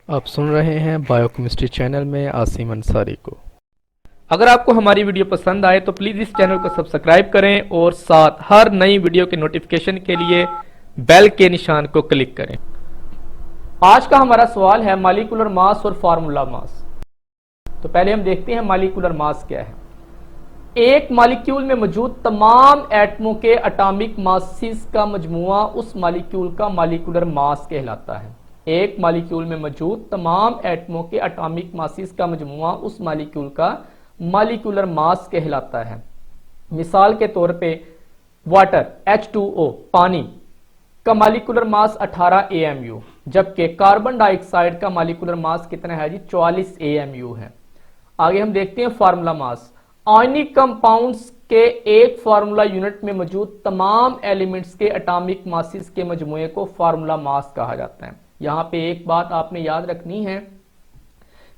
आप सुन रहे हैं बायोकेमिस्ट्री चैनल में आसिम अंसारी को। अगर आपको हमारी वीडियो पसंद आए तो प्लीज़ इस चैनल को सब्सक्राइब करें और साथ हर नई वीडियो के नोटिफिकेशन के लिए बेल के निशान को क्लिक करें। आज का हमारा सवाल है मॉलिक्यूलर मास और फार्मूला मास। तो पहले हम देखते हैं मॉलिक्यूलर मास क्या है। एक मॉलिक्यूल में मौजूद तमाम एटमों के एटॉमिक मासेस का मजमुआ उस मॉलिक्यूल का मॉलिक्यूलर मास कहलाता है। एक मॉलिक्यूल में मौजूद तमाम एटमों के एटॉमिक मासेस का मजमुआ उस मॉलिक्यूल का मॉलिक्यूलर मास कहलाता है। मिसाल के तौर पे वाटर H2O पानी का मॉलिक्यूलर मास 18 AMU, जबकि कार्बन डाइऑक्साइड का मॉलिक्यूलर मास कितना है जी 44 AMU है। आगे हम देखते हैं फार्मूला मास। आयनिक कंपाउंड्स के एक फार्मूला यूनिट में मौजूद तमाम एलिमेंट्स के एटॉमिक मासेस के मजमुए को फार्मूला मास कहा जाता है। यहां पे एक बात आपने याद रखनी है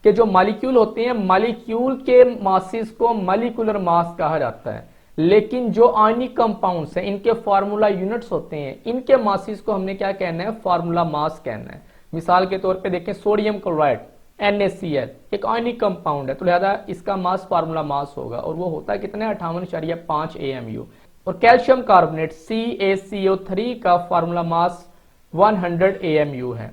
कि जो मॉलिक्यूल होते हैं मॉलिक्यूल के मासेस को मॉलिक्यूलर मास कहा जाता है, लेकिन जो आयनिक कंपाउंड्स हैं इनके फार्मूला यूनिट्स होते हैं, इनके मासेस को हमने क्या कहना है, फार्मूला मास कहना है। मिसाल के तौर पे देखें सोडियम क्लोराइड NaCl एक आयनिक कंपाउंड है, तो लिहाजा इसका मास फार्मूला मास होगा और वो होता है कितने 58.5 AMU। और कैल्शियम कार्बोनेट CaCO3 का फार्मूला मास 100 AMU है।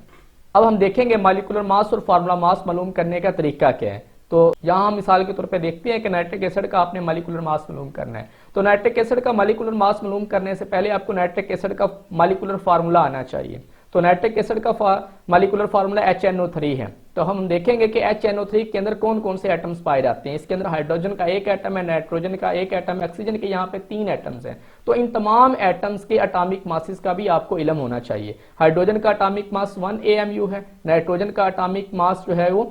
अब हम देखेंगे मॉलिक्यूलर मास और फार्मूला मास मालूम करने का तरीका क्या है। तो यहां मिसाल के तौर पे देखते हैं कि नाइट्रिक एसिड का आपने मॉलिक्यूलर मास मालूम करना है। तो नाइट्रिक एसिड का मॉलिक्यूलर मास मालूम करने से पहले आपको नाइट्रिक एसिड का मॉलिक्यूलर फार्मूला आना चाहिए। तो नाइट्रिक एसिड का मॉलिक्यूलर फार्मूला HNO3 है। तो हम देखेंगे कि HNO3 के अंदर कौन कौन से एटम्स पाए जाते हैं। इसके अंदर हाइड्रोजन का एक एटम है, नाइट्रोजन का एक एटम है, ऑक्सीजन के यहाँ पे 3 एटम्स हैं। तो इन तमाम एटम्स के एटॉमिक मासेस का भी आपको इल्म होना चाहिए। हाइड्रोजन का एटॉमिक मास 1 AMU है, नाइट्रोजन का एटॉमिक मास जो है वो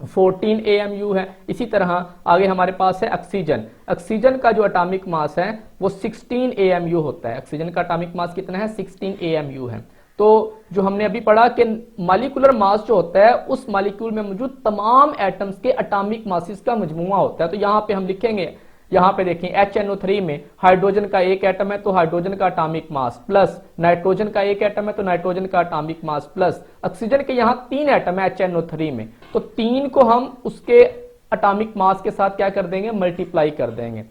14 AMU है। इसी तरह आगे हमारे पास है ऑक्सीजन। ऑक्सीजन का जो एटॉमिक मास है वो 16 AMU होता है। ऑक्सीजन का एटॉमिक मास कितना है 16 AMU है। तो जो हमने अभी पढ़ा कि मॉलिक्यूलर मास जो होता है उस मॉलिक्यूल में मौजूद तमाम एटम्स के एटॉमिक मासेस का मजमुआ होता है। तो यहाँ पे हम लिखेंगे, यहाँ पे देखें HNO3 में हाइड्रोजन का एक एटम है तो हाइड्रोजन का एटॉमिक मास प्लस नाइट्रोजन का एक एटम है तो नाइट्रोजन का एटॉमिक मास प्लस ऑक्सीजन के यहाँ 3 एटम है HNO3 में, तो 3 को हम उसके एटॉमिक मास के साथ क्या कर देंगे, मल्टीप्लाई कर देंगे।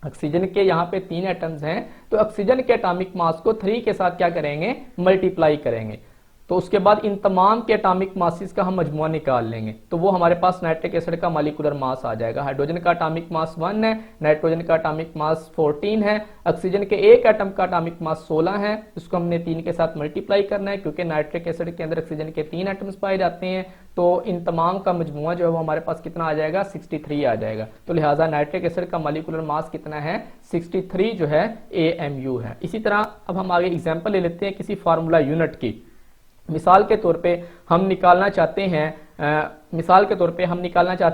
ऑक्सीजन के यहाँ पे 3 एटम्स हैं तो ऑक्सीजन के एटॉमिक मास को 3 के साथ क्या करेंगे, मल्टीप्लाई करेंगे। तो उसके बाद इन तमाम के एटॉमिक मासेस का हम मजमुआ निकाल लेंगे, तो वो हमारे पास नाइट्रिक एसिड का मॉलिक्यूलर मास आ जाएगा। हाइड्रोजन का एटॉमिक मास 1 है, नाइट्रोजन का एटॉमिक मास 14 है, ऑक्सीजन के एक एटम का एटॉमिक मास 16 है, इसको हमने 3 के साथ मल्टीप्लाई करना है क्योंकि नाइट्रिक एसिड के अंदर ऑक्सीजन के 3 एटम्स पाए जाते हैं। तो इन तमाम का मजमुआ जो है वो हमारे पास कितना आ जाएगा, 63 आ जाएगा। तो लिहाजा नाइट्रिक एसिड का मॉलिक्यूलर मास कितना है, 63 जो है AMU है। इसी तरह अब हम आगे एग्जांपल ले लेते हैं किसी फार्मूला यूनिट की। मिसाल के तौर पे हम निकालना चाहते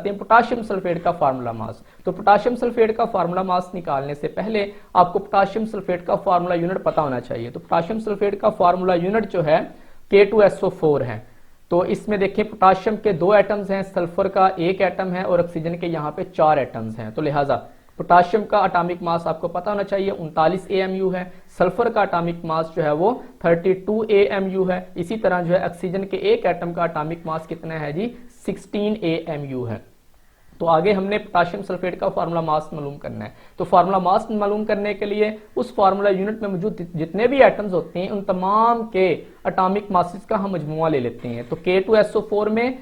हैं पोटाशियम सल्फेट का फार्मूला मास। तो पोटाशियम सल्फेट का फार्मूला मास निकालने से पहले आपको पोटाशियम सल्फेट का फार्मूला यूनिट पता होना चाहिए। तो पोटाशियम सल्फेट का फार्मूला यूनिट जो है K2SO4 है। तो इसमें देखिए पोटाशियम के 2 एटम्स हैं, सल्फर का एक एटम है और ऑक्सीजन के यहाँ पे 4 एटम्स हैं। तो लिहाजा पोटाशियम का एटॉमिक मास आपको पता होना चाहिए 39 AMU है, सल्फर का एटॉमिक मास जो है वो 32 AMU है। इसी तरह जो है ऑक्सीजन के एक एटम का एटॉमिक मास कितना है जी 16 AMU है। तो आगे हमने पोटाशियम सल्फेट का फार्मूला मास मालूम करना है। तो फार्मूला मास मालूम करने के लिए उस फार्मूला यूनिट में मौजूद जितने भी एटम्स होते हैं उन तमाम के एटॉमिक मासेस का हम मजमुआ ले लेते हैं। तो K2SO4 में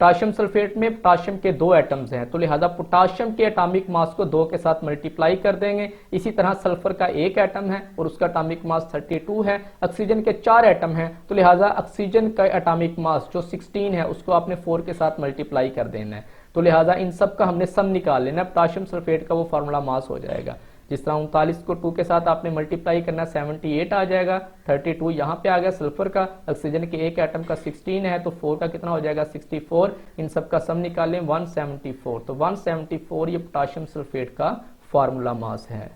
पोटाशियम सल्फेट में पोटाशियम के 2 एटम्स हैं, तो लिहाजा पोटाशियम के एटॉमिक मास को 2 के साथ मल्टीप्लाई कर देंगे। इसी तरह सल्फर का एक एटम है और उसका एटॉमिक मास 32 है, ऑक्सीजन के 4 एटम हैं, तो लिहाजा ऑक्सीजन का एटॉमिक मास जो 16 है उसको आपने 4 के साथ मल्टीप्लाई कर देना है। तो लिहाजा इन सब का हमने सम निकाल लेना है, पोटाशियम सल्फेट का वो फार्मूला मास हो जाएगा। जिस तरह 39 को 2 के साथ आपने मल्टीप्लाई करना 78 आ जाएगा, 32 यहाँ पे आ गया सल्फर का, ऑक्सीजन के एक एटम का 16 है तो 4 का कितना हो जाएगा 64, इन सब का सम निकालें 174। तो 174 ये पोटाशियम सल्फेट का फार्मूला मास है।